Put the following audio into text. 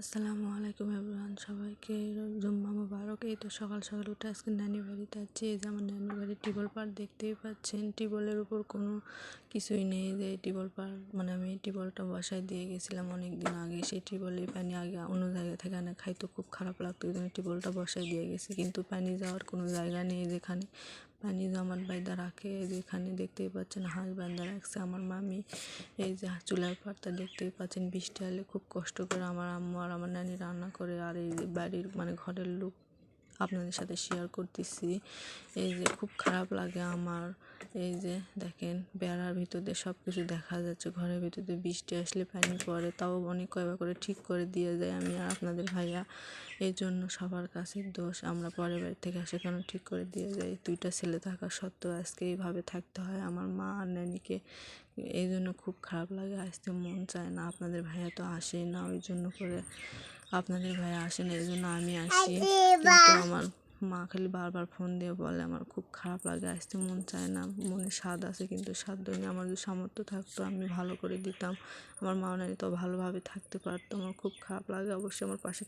আসসালামু আলাইকুম এভরিওয়ান, সবাইকে জুম্মা মুবারক। এই তো সকাল সকাল উঠে আজকে নানি বাড়িতে যাচ্ছি। এই যে আমার নানি বাড়ির টিউবওয়েল পাড় দেখতেই পাচ্ছেন। টিউবওয়েলের উপর কোনো কিছুই নেই, যে টিউবওয়েল পাড় মানে আমি টিউবওয়েলটা বসায় দিয়ে গেছিলাম অনেক দিন আগে। সেই টিউবওয়েলের পানি আগে অন্য জায়গা থেকে আনে খাইতো, খুব খারাপ লাগতো, এই জন্য টিউবওয়েলটা বসায় দিয়ে গেছি। কিন্তু পানি যাওয়ার কোনো জায়গা নেই, যেখানে পানি জমাট বাইন্দা রাখে। যেখানে দেখতেই পাচ্ছেন হাঁস বান্ধা রাখছে আমার মামি। এই যে চুলার পাড়টা দেখতেই পাচ্ছেন, বৃষ্টি এলে খুব কষ্ট করে আমার আম্মু আর আমার নানি রান্না করে। আর এই যে বাড়ির মানে ঘরের লোক আপনাদের সাথে শেয়ার করতেছি। এই যে খুব খারাপ লাগে আমার। এই যে দেখেন বেড়ার ভিতর দিয়ে সব কিছু দেখা যাচ্ছে। ঘরের ভিতর দিয়ে বৃষ্টি আসলে পানি পড়ে, তাও অনেক কয়বার করে ঠিক করে দিয়ে যায় আমি আর আপনাদের ভাইয়া। এই জন্য সবার কাছে দোষ, আমরা পরের বাড়ি থেকে আসে কেন ঠিক করে দিয়ে যাই। দুইটা ছেলে থাকা সত্ত্বেও আজকে এইভাবে থাকতে হয় আমার মা আর নানিকে। এই জন্য খুব খারাপ লাগে, আসতে মন চায় না। আপনাদের ভাইয়া তো আসেই না, ওই জন্য করে আপনাদের ভাইয়া আসে না, এই জন্য আমি আসি। কিন্তু আমার মা খালি বারবার ফোন দিয়ে বলে, আমার খুব খারাপ লাগে, আসতে মন চায় না। মনে স্বাদ আছে কিন্তু সাধ্য নেই। আমার যদি সামর্থ্য থাকতো আমি ভালো করে দিতাম, আমার মা নানি তো ভালোভাবে থাকতে পারতো। আমার খুব খারাপ লাগে, অবশ্যই আমার পাশে